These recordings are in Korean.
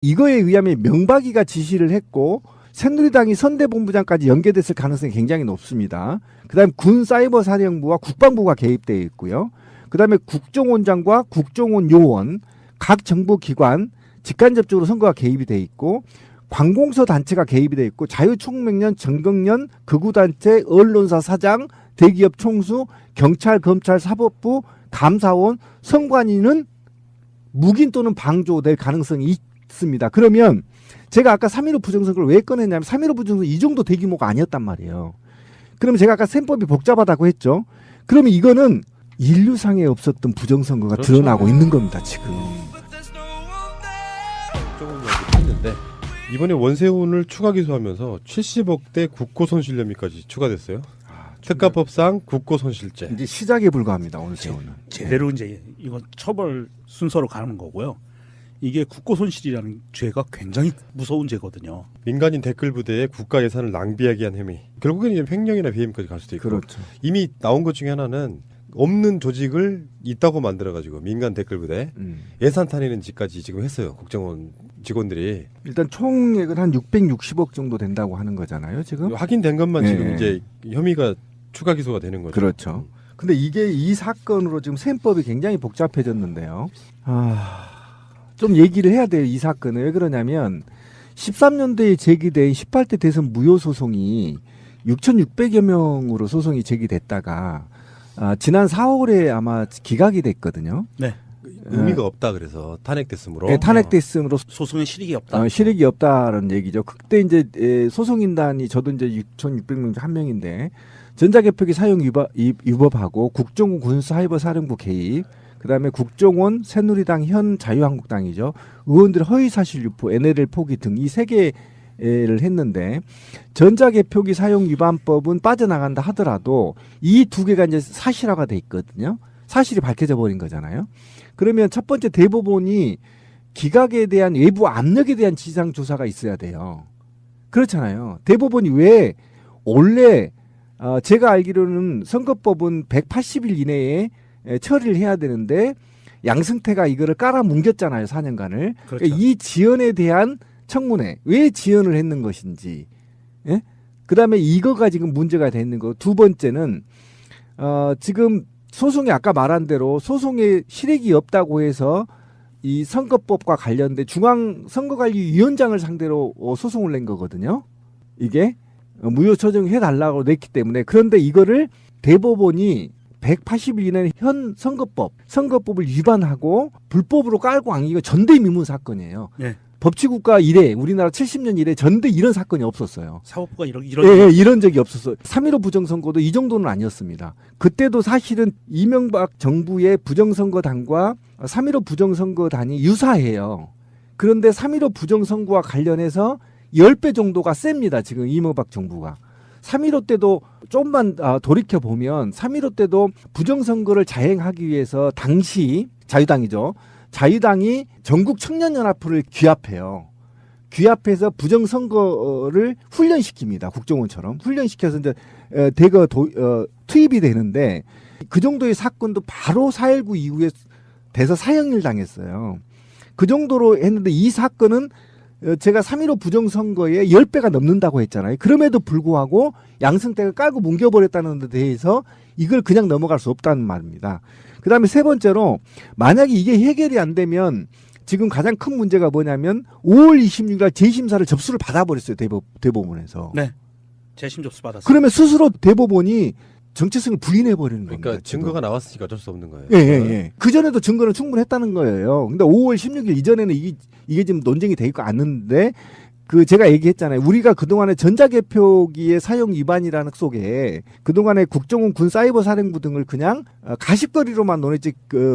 이거에 의하면 명박이가 지시를 했고 새누리당이 선대본부장까지 연계됐을 가능성이 굉장히 높습니다. 그다음에 군사이버사령부와 국방부가 개입되어 있고요. 그다음에 국정원장과 국정원 요원, 각 정부기관 직간접적으로 선거가 개입이 돼 있고 관공서 단체가 개입이 돼 있고 자유총명련, 정경련, 극우단체, 언론사 사장, 대기업 총수, 경찰, 검찰, 사법부, 감사원, 선관위는 묵인 또는 방조될 가능성이 있습니다. 그러면 제가 아까 3.15 부정선거를 왜 꺼냈냐면 3.15 부정선거 이 정도 대규모가 아니었단 말이에요. 그러면 제가 아까 셈법이 복잡하다고 했죠. 그러면 이거는 인류상에 없었던 부정선거가 그렇죠. 드러나고 있는 겁니다. 지금. 조금 했는데 이번에 원세훈을 추가 기소하면서 70억대 국고손실 혐의까지 추가됐어요. 특가법상 국고손실죄. 이제 시작에 불과합니다. 원세훈은. 제대로 이제 이건 처벌 순서로 가는 거고요. 이게 국고손실이라는 죄가 굉장히 무서운 죄거든요. 민간인 댓글 부대에 국가 예산을 낭비하게 한 혐의. 결국에는 이제 횡령이나 배임까지 갈 수도 있고. 그렇죠. 이미 나온 것 중에 하나는 없는 조직을 있다고 만들어가지고 민간 댓글 부대 예산 타내는 짓까지 지금 했어요. 국정원 직원들이. 일단 총액은 한 660억 정도 된다고 하는 거잖아요. 지금. 확인된 것만 네. 지금 이제 혐의가 추가 기소가 되는 거죠. 그렇죠. 근데 이게 이 사건으로 지금 셈법이 굉장히 복잡해졌는데요. 좀 얘기를 해야 돼요. 이 사건은. 왜 그러냐면 13년도에 제기된 18대 대선 무효 소송이 6,600여 명으로 소송이 제기됐다가 지난 4월에 아마 기각이 됐거든요. 네. 의미가 없다 그래서 탄핵됐으므로. 네, 탄핵됐으므로 소송에 실익이 없다. 실익이 없다라는 얘기죠. 그때 이제 소송인단이 저도 이제 6,600명 중 한 명인데 전자개표기 사용 위법하고 국정원 군사이버사령부 개입, 그다음에 국정원, 새누리당, 현 자유한국당이죠. 의원들의 허위사실 유포, NLL 포기 등 이 세 개를 했는데 전자개표기 사용 위반법은 빠져나간다 하더라도 이 두 개가 이제 사실화가 돼 있거든요. 사실이 밝혀져 버린 거잖아요. 그러면 첫 번째 대법원이 기각에 대한 외부 압력에 대한 지상 조사가 있어야 돼요. 그렇잖아요. 대법원이 왜 원래 제가 알기로는 선거법은 180일 이내에 처리를 해야 되는데 양승태가 이거를 깔아뭉겼잖아요. 4년간을. 그렇죠. 그러니까 이 지연에 대한 청문회 왜 지연을 했는 것인지. 예? 그다음에 이거가 지금 문제가 되는 거. 두 번째는 지금 소송에 아까 말한 대로 소송에 실익이 없다고 해서 이 선거법과 관련된 중앙선거관리위원장을 상대로 소송을 낸 거거든요. 이게 무효 처정해달라고 냈기 때문에. 그런데 이거를 대법원이 180일 이내 현 선거법을 위반하고 불법으로 깔고 안 이거 전대미문 사건이에요. 네. 법치국가 이래 우리나라 70년 이래 전대 이런 사건이 없었어요. 사법부가 이런 이런 적이 없었어요. 3.15 부정선거도 이 정도는 아니었습니다. 그때도 사실은 이명박 정부의 부정선거단과 3.15 부정선거단이 유사해요. 그런데 3.15 부정선거와 관련해서 10배 정도가 셉니다. 지금 이명박 정부가. 3.15 때도 좀만 돌이켜보면 3.15 때도 부정선거를 자행하기 위해서 당시 자유당이죠. 자유당이 전국 청년연합회를 규합해요. 규합해서 부정선거를 훈련시킵니다. 국정원처럼. 훈련시켜서 이제 대거 투입이 되는데 그 정도의 사건도 바로 4.19 이후에 돼서 사형을 당했어요. 그 정도로 했는데 이 사건은 제가 3.15 부정선거에 10배가 넘는다고 했잖아요. 그럼에도 불구하고 양승태가 깔고 뭉겨버렸다는 데 대해서 이걸 그냥 넘어갈 수 없다는 말입니다. 그 다음에 세 번째로 만약에 이게 해결이 안 되면 지금 가장 큰 문제가 뭐냐면 5월 26일 날 재심사를 접수를 받아버렸어요. 대법원에서. 네. 재심 접수 받았어요. 그러면 스스로 대법원이 정체성을 부인해버리는 겁니다. 그러니까 증거가 나왔으니까 어쩔 수 없는 거예요. 예. 그전에도 증거는 충분했다는 거예요. 근데 5월 16일 이전에는 이게 지금 논쟁이 돼 있고 않는데 제가 얘기했잖아요. 우리가 그동안에 전자개표기의 사용 위반이라는 속에 그동안에 국정원 군사이버사령부 등을 그냥 가십거리로만 논했지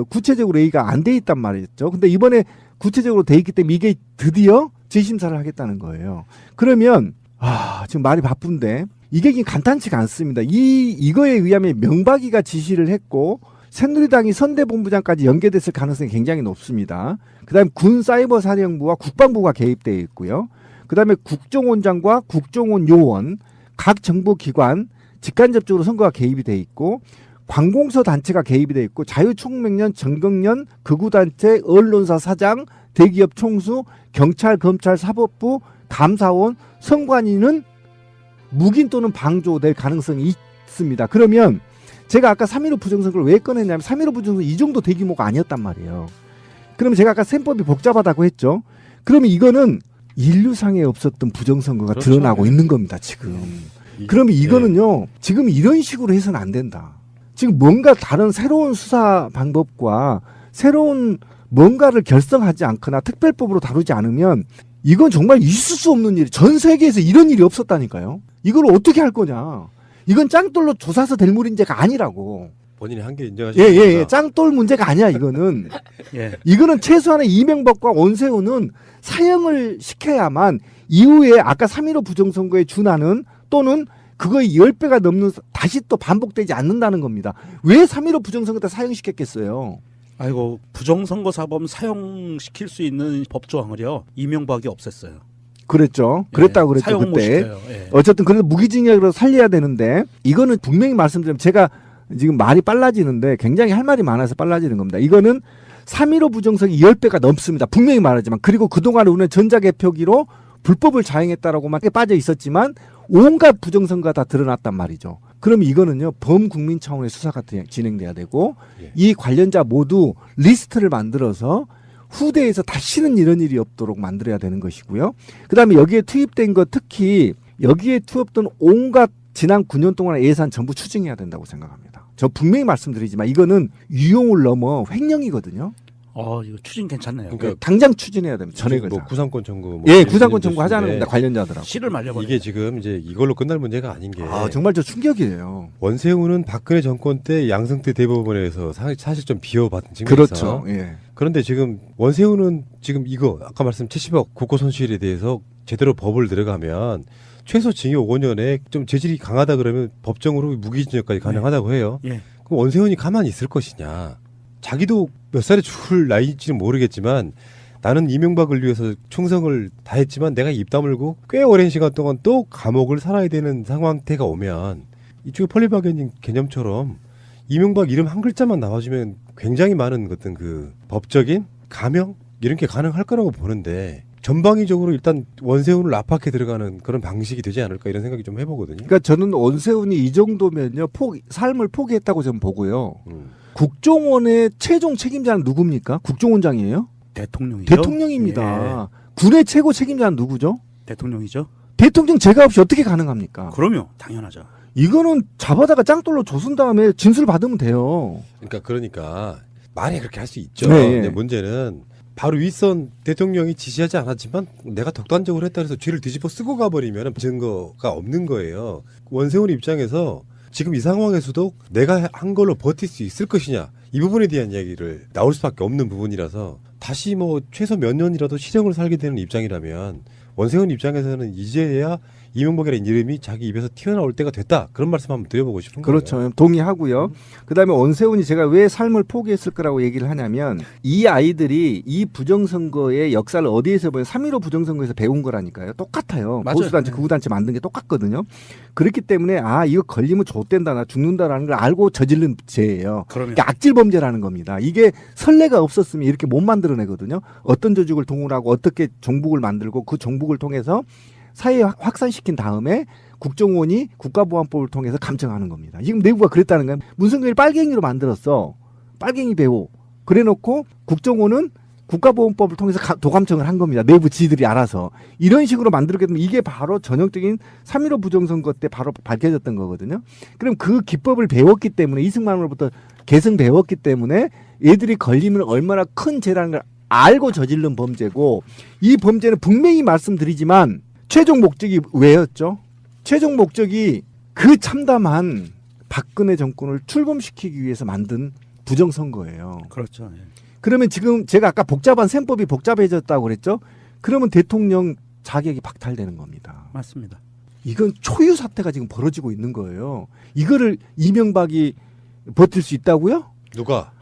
구체적으로 얘기가 안 돼 있단 말이죠. 근데 이번에 구체적으로 돼 있기 때문에 이게 드디어 재심사를 하겠다는 거예요. 그러면 지금 말이 바쁜데 이게 간단치가 않습니다. 이거에 의하면 명박이가 지시를 했고 새누리당이 선대본부장까지 연계됐을 가능성이 굉장히 높습니다. 그다음에 군사이버사령부와 국방부가 개입되어 있고요. 그다음에 국정원장과 국정원 요원, 각 정부기관 직간접적으로 선거가 개입이 돼 있고 관공서 단체가 개입이 돼 있고 자유총명련, 정경련, 극우단체, 언론사 사장, 대기업 총수, 경찰, 검찰, 사법부, 감사원, 선관위는 묵인 또는 방조될 가능성이 있습니다. 그러면 제가 아까 3.15 부정선거를 왜 꺼냈냐면 3.15 부정선거 이 정도 대규모가 아니었단 말이에요. 그러면 제가 아까 셈법이 복잡하다고 했죠. 그러면 이거는 인류상에 없었던 부정선거가 그렇죠. 드러나고 있는 겁니다. 지금. 그러면 이거는요. 지금 이런 식으로 해서는 안 된다. 지금 뭔가 다른 새로운 수사 방법과 새로운 뭔가를 결성하지 않거나 특별법으로 다루지 않으면 이건 정말 있을 수 없는 일이 전 세계에서 이런 일이 없었다니까요. 이걸 어떻게 할 거냐. 이건 짱돌로 조사서 될 문제가 아니라고. 본인이 한계 인정하시는 예. 짱돌 문제가 아니야 이거는. 예. 이거는 최소한의 이명박과 원세훈은 사형을 시켜야만 이후에 아까 3.15 부정선거에 준하는 또는 그거의 10배가 넘는 다시 또 반복되지 않는다는 겁니다. 왜 3.15 부정선거 때 사형시켰겠어요? 아이고 부정선거 사범 사형시킬 수 있는 법조항을요 이명박이 없앴어요. 그랬죠. 그랬다고 그랬죠 사형 못 그때. 시켜요. 예. 어쨌든 그래도 무기징역으로 살려야 되는데 이거는 분명히 말씀드리면 제가 지금 말이 빨라지는데 굉장히 할 말이 많아서 빨라지는 겁니다. 이거는 3.15 부정선거 10배가 넘습니다. 분명히 말하지만. 그리고 그동안 우리는 전자개표기로 불법을 자행했다라고만 빠져 있었지만 온갖 부정선거가 다 드러났단 말이죠. 그럼 이거는요 범국민 차원의 수사가 진행돼야 되고 예. 이 관련자 모두 리스트를 만들어서 후대에서 다시는 이런 일이 없도록 만들어야 되는 것이고요. 그다음에 여기에 투입된 것 특히 여기에 투입된 온갖 지난 9년 동안의 예산 전부 추징해야 된다고 생각합니다. 저 분명히 말씀드리지만 이거는 유용을 넘어 횡령이거든요. 이거 추진 괜찮네요. 그러니까 당장 추진해야 됩니다. 전액을 뭐 다. 구상권 청구 뭐 예, 이런 구상권 일도 청구하자는 있는데 겁니다. 관련자들하고. 씨를 말려버려. 이게 지금 이제 이걸로 끝날 문제가 아닌 게 정말 저 충격이에요. 원세훈은 박근혜 정권 때 양승태 대법원에서 사실 좀 비호받은 측면이 그렇죠. 있어. 예. 그런데 지금 원세훈은 지금 이거 아까 말씀 70억 국고 손실에 대해서 제대로 법을 들어가면 최소 징역 5년에 좀 재질이 강하다 그러면 법정으로 무기징역까지 가능하다고 해요. 예. 그럼 원세훈이 가만히 있을 것이냐. 자기도 몇 살에 죽을 나이인지는 모르겠지만 나는 이명박을 위해서 충성을 다했지만 내가 입 다물고 꽤 오랜 시간 동안 또 감옥을 살아야 되는 상황태가 오면 이쪽에 폴리바게닝 개념처럼 이명박 이름 한 글자만 나와주면 굉장히 많은 어떤 그 법적인 감형 이런 게 가능할 거라고 보는데 전방위적으로 일단 원세훈을 압박해 들어가는 그런 방식이 되지 않을까 이런 생각이 좀 해보거든요. 그러니까 저는 원세훈이 이 정도면요 삶을 포기했다고 저는 보고요. 국정원의 최종 책임자는 누굽니까? 국정원장이에요? 대통령이죠. 대통령입니다. 군의 최고 책임자는 누구죠? 대통령이죠. 대통령 제가 없이 어떻게 가능합니까? 그럼요. 당연하죠. 이거는 잡아다가 짱돌로 조순 다음에 진술 받으면 돼요. 그러니까 말이 그렇게 할 수 있죠. 네, 근데 예. 문제는 바로 윗선 대통령이 지시하지 않았지만 내가 독단적으로 했다 해서 뒤를 뒤집어 쓰고 가버리면 증거가 없는 거예요. 원세훈 입장에서 지금 이 상황에서도 내가 한 걸로 버틸 수 있을 것이냐 이 부분에 대한 이야기를 나올 수밖에 없는 부분이라서 다시 뭐 최소 몇 년이라도 실형을 살게 되는 입장이라면 원세훈 입장에서는 이제야 이명박이라는 이름이 자기 입에서 튀어나올 때가 됐다. 그런 말씀 한번 드려보고 싶은 거예요. 그렇죠. 동의하고요. 그다음에 원세훈이 제가 왜 삶을 포기했을 거라고 얘기를 하냐면 이 아이들이 이 부정선거의 역사를 어디에서 보면 3.15 부정선거에서 배운 거라니까요. 똑같아요. 맞아요. 보수단체, 극우단체 만든 게 똑같거든요. 그렇기 때문에 이거 걸리면 좆된다, 나 죽는다라는 걸 알고 저지른 죄예요. 그러면 그러니까 악질 범죄라는 겁니다. 이게 선례가 없었으면 이렇게 못 만들어내거든요. 어떤 조직을 동원하고 어떻게 종북을 만들고 그 종북을 통해서 사회에 확산시킨 다음에 국정원이 국가보안법을 통해서 감청하는 겁니다. 지금 내부가 그랬다는 거예요. 문성근을 빨갱이로 만들었어. 빨갱이 배우. 그래놓고 국정원은 국가보안법을 통해서 도감청을 한 겁니다. 내부 지들이 알아서. 이런 식으로 만들게 되면 이게 바로 전형적인 3.15 부정선거 때 바로 밝혀졌던 거거든요. 그럼 그 기법을 배웠기 때문에 이승만으로부터 계승 배웠기 때문에 얘들이 걸리면 얼마나 큰 죄라는 걸 알고 저지른 범죄고 이 범죄는 분명히 말씀드리지만 최종 목적이 왜였죠? 최종 목적이 그 참담한 박근혜 정권을 출범시키기 위해서 만든 부정선거예요. 그렇죠. 예. 그러면 지금 제가 아까 복잡한 셈법이 복잡해졌다고 그랬죠? 그러면 대통령 자격이 박탈되는 겁니다. 맞습니다. 이건 초유 사태가 지금 벌어지고 있는 거예요. 이거를 이명박이 버틸 수 있다고요? 누가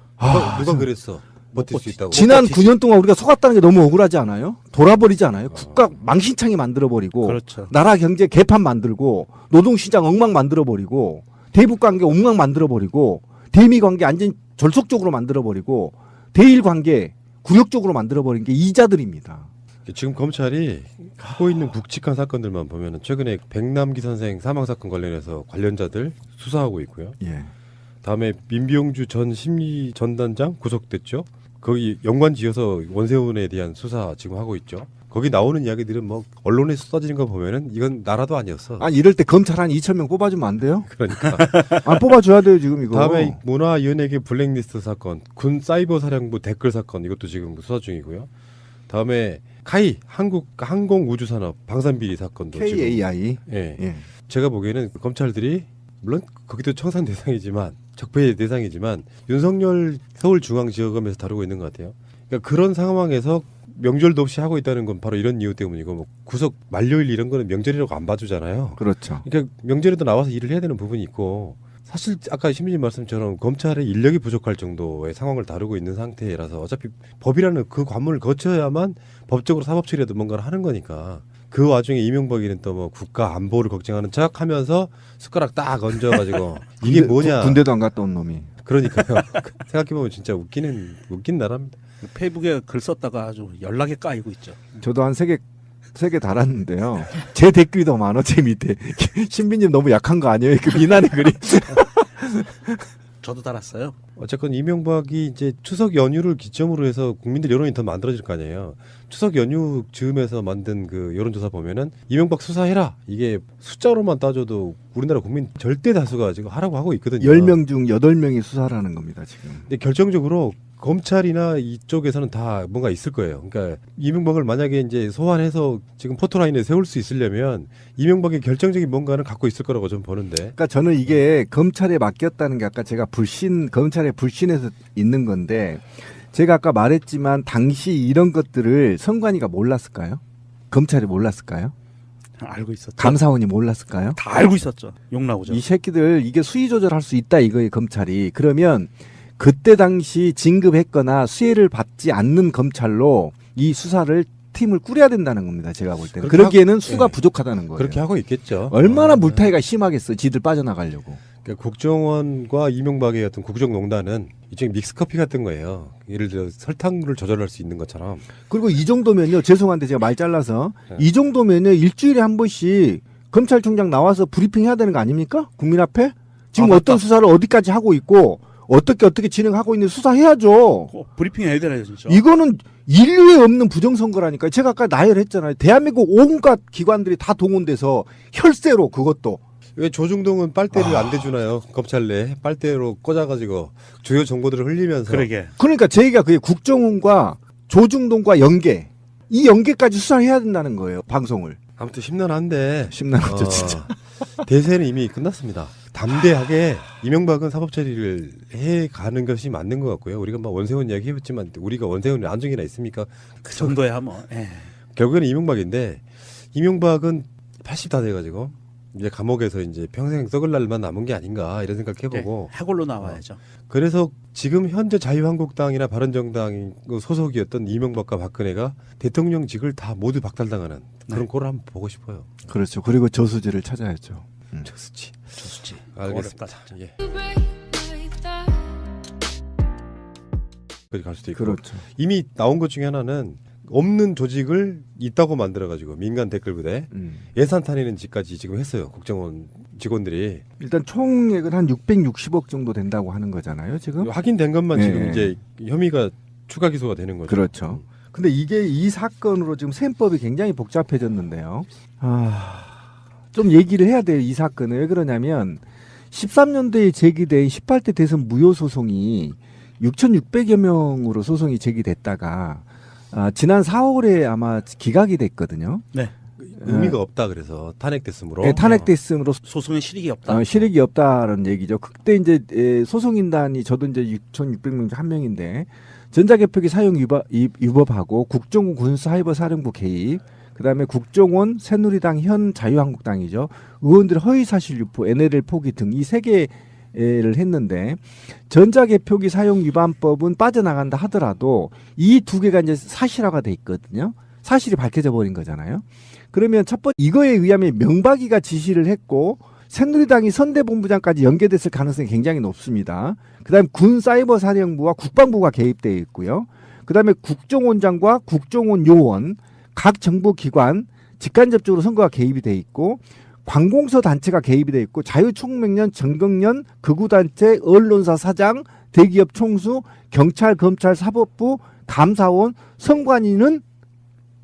그랬어? 버틸 수 있다고. 지난 9년 동안 우리가 속았다는 게 너무 억울하지 않아요? 돌아버리지 않아요? 국가 망신창이 만들어버리고 그렇죠. 나라 경제 개판 만들고 노동시장 엉망 만들어버리고 대북관계 엉망 만들어버리고 대미관계 완전 절속적으로 만들어버리고 대일관계 굴욕적으로 만들어버린 게 이자들입니다. 지금 검찰이 하고 있는 굵직한 사건들만 보면은 최근에 백남기 선생 사망 사건 관련해서 관련자들 수사하고 있고요. 예. 다음에 민병주 전 심리 전단장 구속됐죠. 거기 연관지어서 원세훈에 대한 수사 지금 하고 있죠. 거기 나오는 이야기들은 뭐 언론에 쏟아지는 거 보면은 이건 나라도 아니었어. 아니 이럴 때 검찰 한 2,000명 뽑아주면 안 돼요? 그러니까. 안 뽑아줘야 돼요 지금 이거. 다음에 문화연예계 블랙리스트 사건, 군 사이버 사령부 댓글 사건 이것도 지금 수사 중이고요. 다음에 카이 한국 항공우주산업 방산비리 사건도 지금. KAI. 예. 예. 제가 보기에는 검찰들이 물론 거기도 청산 대상이지만 적폐 대상이지만 윤석열 서울중앙지검에서 다루고 있는 것 같아요. 그러니까 그런 상황에서 명절도 없이 하고 있다는 건 바로 이런 이유 때문이고 뭐 구속 만료일 이런 거는 명절이라고 안 봐주잖아요. 그렇죠. 그러니까 명절에도 나와서 일을 해야 되는 부분이 있고 사실 아까 신민님 말씀처럼 검찰의 인력이 부족할 정도의 상황을 다루고 있는 상태라서 어차피 법이라는 그 관문을 거쳐야만 법적으로 사법 처리라도 뭔가를 하는 거니까 그 와중에 이명박이는 또 뭐 국가 안보를 걱정하는 척 하면서 숟가락 딱 얹어가지고 이게 뭐냐. 군대도 안 갔다 온 놈이. 그러니까요. 생각해보면 진짜 웃긴 나라입니다. 페이북에 글 썼다가 아주 연락에 까이고 있죠. 저도 한 3개 달았는데요. 제 댓글이 더 많아 제 밑에. 신비님 너무 약한 거 아니에요? 그 비난의 글이. 저도 달았어요. 어쨌건 이명박이 이제 추석 연휴를 기점으로 해서 국민들 여론이 더 만들어질 거 아니에요. 추석 연휴 즈음에서 만든 그 여론조사 보면은 이명박 수사해라. 이게 숫자로만 따져도 우리나라 국민 절대 다수가 지금 하라고 하고 있거든요. 10명 중 8명이 수사를 하는 겁니다 지금. 근데 결정적으로 검찰이나 이쪽에서는 다 뭔가 있을 거예요. 그러니까 이명박을 만약에 이제 소환해서 지금 포토라인에 세울 수 있으려면 이명박의 결정적인 뭔가는 갖고 있을 거라고 저는 보는데. 그러니까 저는 이게 검찰에 맡겼다는 게 아까 제가 검찰에 불신해서 있는 건데 제가 아까 말했지만 당시 이런 것들을 선관위가 몰랐을까요? 검찰이 몰랐을까요? 알고 있었죠. 감사원이 몰랐을까요? 다 알고 있었죠. 욕 나오죠. 이 새끼들 이게 수위 조절할 수 있다 이거예요 검찰이. 그러면 그때 당시 진급했거나 수혜를 받지 않는 검찰로 이 수사를 팀을 꾸려야 된다는 겁니다. 제가 볼 때는. 그러기에는 수가 네. 부족하다는 거예요. 그렇게 하고 있겠죠. 얼마나 물타기가 심하겠어. 지들 빠져나가려고. 그러니까 국정원과 이명박의 어떤 국정농단은 일종의 믹스커피 같은 거예요. 예를 들어 설탕물을 조절할 수 있는 것처럼. 그리고 이 정도면요. 죄송한데 제가 말 잘라서 네. 이 정도면요. 일주일에 한 번씩 검찰총장 나와서 브리핑 해야 되는 거 아닙니까? 국민 앞에? 지금 아, 어떤 맞다. 수사를 어디까지 하고 있고 어떻게 진행하고 있는지 수사해야죠. 브리핑 해야 되나요 진짜? 이거는 인류에 없는 부정선거라니까요. 제가 아까 나열했잖아요. 대한민국 온갖 기관들이 다 동원돼서 혈세로 그것도. 왜 조중동은 빨대를 안 대주나요? 검찰 내 빨대로 꽂아가지고 주요 정보들을 흘리면서. 그러게. 그러니까 제 얘기가 그게 국정원과 조중동과 연계. 이 연계까지 수사를 해야 된다는 거예요. 방송을. 아무튼 심란한데. 심란하죠 진짜. 대세는 이미 끝났습니다. 담대하게 이명박은 사법 처리를 해가는 것이 맞는 것 같고요. 우리가 막 원세훈 이야기 해봤지만 우리가 원세훈이 안정이나 있습니까? 그 정도야 뭐. 예. 결국에는 이명박인데 이명박은 80 다 돼가지고 이제 감옥에서 이제 평생 썩을 날만 남은 게 아닌가 이런 생각해보고. 해골로 나와야죠. 그래서 지금 현재 자유한국당이나 바른정당 소속이었던 이명박과 박근혜가 대통령직을 다 모두 박탈당하는 그런 네. 꼴을 한번 보고 싶어요. 그렇죠. 그리고 저수지를 찾아야죠. 저수지. 조수지. 알겠습니다. 어렵다 진짜. 예. 거기 갈 수도 있고. 그렇죠. 이미 나온 것 중에 하나는 없는 조직을 있다고 만들어가지고 민간 댓글 부대 예산 타내는 짓까지 지금 했어요. 국정원 직원들이. 일단 총액은 한 660억 정도 된다고 하는 거잖아요. 지금. 확인된 것만 네. 지금 이제 혐의가 추가 기소가 되는 거죠. 그렇죠. 근데 이게 이 사건으로 지금 셈법이 굉장히 복잡해졌는데요. 좀 얘기를 해야 돼요. 이 사건은. 왜 그러냐면 13년도에 제기된 18대 대선 무효 소송이 6,600여 명으로 소송이 제기됐다가 지난 4월에 아마 기각이 됐거든요. 네. 의미가 없다 그래서 탄핵됐으므로. 네, 탄핵됐으므로 소송에 실익이 없다. 실익이 없다는 얘기죠. 그때 이제 소송인단이 저도 이제 6,600명 중 한 명인데 전자개표기 사용 위법하고 국정원 군사이버 사령부 개입, 그다음에 국정원, 새누리당, 현 자유한국당이죠. 의원들의 허위사실 유포, NLL 포기 등 이 세 개를 했는데 전자개표기 사용 위반법은 빠져나간다 하더라도 이 두 개가 이제 사실화가 돼 있거든요. 사실이 밝혀져 버린 거잖아요. 그러면 첫 번째 이거에 의하면 명박이가 지시를 했고 새누리당이 선대본부장까지 연계됐을 가능성이 굉장히 높습니다. 그다음 군 사이버 사령부와 국방부가 개입되어 있고요. 그다음에 국정원장과 국정원 요원, 각 정보기관 직간접적으로 선거가 개입이 돼 있고 관공서 단체가 개입이 돼 있고 자유총명련, 정경련, 극우단체, 언론사 사장, 대기업 총수, 경찰, 검찰, 사법부, 감사원, 선관위는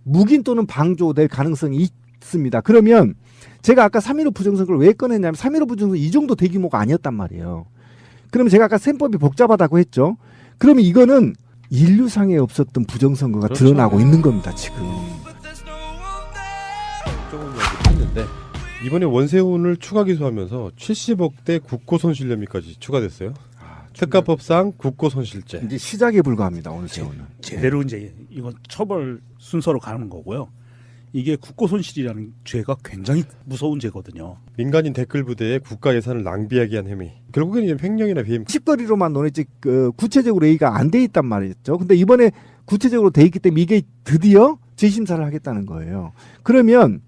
묵인 또는 방조될 가능성이 있습니다. 그러면 제가 아까 3.15 부정선거를 왜 꺼냈냐면 3.15 부정선거 이 정도 대규모가 아니었단 말이에요. 그러면 제가 아까 셈법이 복잡하다고 했죠. 그러면 이거는 인류상에 없었던 부정선거가 그렇죠. 드러나고 있는 겁니다. 지금. 국정원 이야기를 했는데 이번에 원세훈을 추가 기소하면서 70억대 국고손실 혐의까지 추가됐어요. 특가법상 국고손실죄. 이제 시작에 불과합니다. 오늘 세우는. 제대로 이제 이건 처벌 순서로 가는 거고요. 이게 국고손실이라는 죄가 굉장히 무서운 죄거든요. 민간인 댓글 부대에 국가 예산을 낭비하게 한 혐의. 결국에는 이제 횡령이나 비임. 칩거리로만 논했지 구체적으로 A가 안 돼 있단 말이죠. 근데 이번에 구체적으로 돼 있기 때문에 이게 드디어 재심사를 하겠다는 거예요. 그러면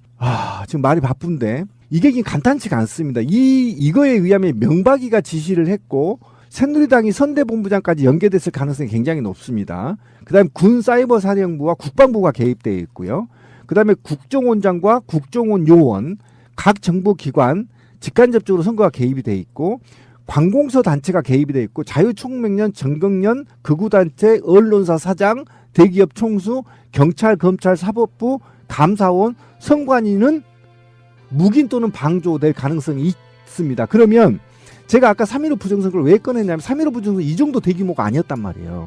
지금 말이 바쁜데 이게 간단치가 않습니다. 이거에 의하면 명박이가 지시를 했고 새누리당이 선대본부장까지 연계됐을 가능성이 굉장히 높습니다. 그다음에 군사이버사령부와 국방부가 개입되어 있고요. 그다음에 국정원장과 국정원 요원, 각 정보기관 직간접적으로 선거가 개입이 돼 있고 관공서 단체가 개입이 돼 있고 자유총명련, 정경련, 극우단체, 언론사 사장, 대기업 총수, 경찰, 검찰, 사법부, 감사원, 선관위는 묵인 또는 방조될 가능성이 있습니다. 그러면 제가 아까 3.15 부정선거를 왜 꺼냈냐면 3.15 부정선거 이 정도 대규모가 아니었단 말이에요.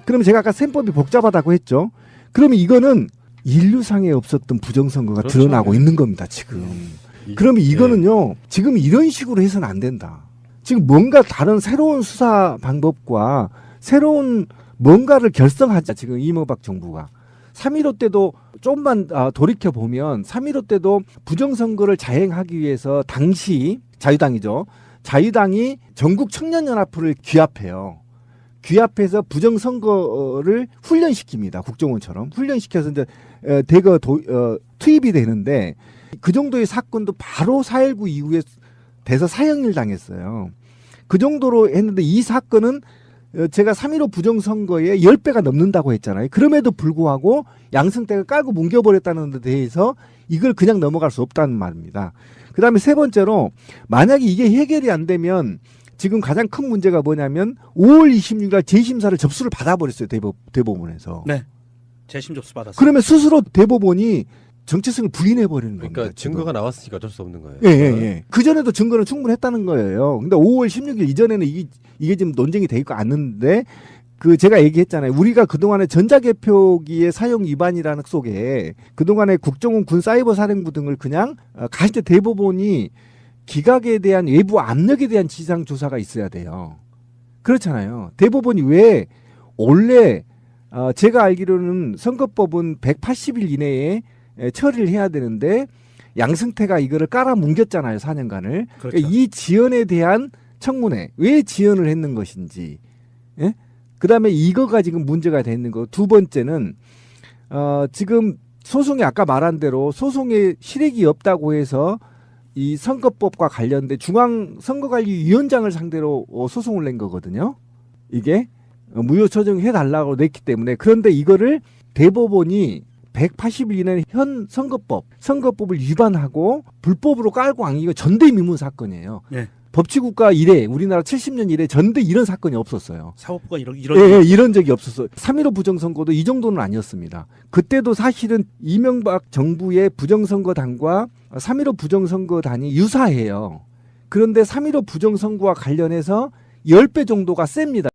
그러면 제가 아까 셈법이 복잡하다고 했죠. 그러면 이거는 인류상에 없었던 부정선거가 그렇죠. 드러나고 있는 겁니다. 지금. 그러면 이거는요. 지금 이런 식으로 해서는 안 된다. 지금 뭔가 다른 새로운 수사 방법과 새로운 뭔가를 결성하자. 지금 이명박 정부가. 3.15 때도 좀만 돌이켜보면 3.15 때도 부정선거를 자행하기 위해서 당시 자유당이죠. 자유당이 전국 청년연합회를 규합해요. 규합해서 부정선거를 훈련시킵니다. 국정원처럼. 훈련시켜서 이제 대거 투입이 되는데 그 정도의 사건도 바로 4.19 이후에 돼서 사형을 당했어요. 그 정도로 했는데 이 사건은 제가 3.15 부정선거에 10배가 넘는다고 했잖아요. 그럼에도 불구하고 양승태가 깔고 뭉겨버렸다는 데 대해서 이걸 그냥 넘어갈 수 없다는 말입니다. 그 다음에 세 번째로 만약에 이게 해결이 안 되면 지금 가장 큰 문제가 뭐냐면 5월 26일 날 재심사를 접수를 받아버렸어요. 대법원에서. 네. 재심 접수 받았어요. 그러면 스스로 대법원이 정체성을 부인해버리는 겁니다. 그러니까 지금. 증거가 나왔으니까 어쩔 수 없는 거예요. 예. 그전에도 증거는 충분했다는 거예요. 근데 5월 16일 이전에는 이게 지금 논쟁이 돼 있고 않는데 제가 얘기했잖아요. 우리가 그동안에 전자개표기의 사용 위반이라는 속에 그동안에 국정원 군사이버사령부 등을 그냥 가실 때 대법원이 기각에 대한 외부 압력에 대한 지상조사가 있어야 돼요. 그렇잖아요. 대법원이 왜 원래 제가 알기로는 선거법은 180일 이내에 처리를 해야 되는데 양승태가 이거를 깔아뭉겼잖아요. 4년간을. 그렇죠. 그러니까 이 지연에 대한 청문회 왜 지연을 했는 것인지. 예? 그다음에 이거가 지금 문제가 되는 거. 두 번째는 지금 소송이 아까 말한 대로 소송에 실익이 없다고 해서 이 선거법과 관련된 중앙선거관리위원장을 상대로 소송을 낸 거거든요. 이게 무효 처정해달라고 냈기 때문에. 그런데 이거를 대법원이 180일 이내에 현 선거법을 위반하고 불법으로 깔고 안 이거 전대미문 사건이에요. 네. 법치국가 이래 우리나라 70년 이래 전대 이런 사건이 없었어요. 사법부가 이런 이런 적이 없었어요. 3.15 부정선거도 이 정도는 아니었습니다. 그때도 사실은 이명박 정부의 부정선거단과 3.15 부정선거단이 유사해요. 그런데 3.15 부정선거와 관련해서 10배 정도가 셉니다.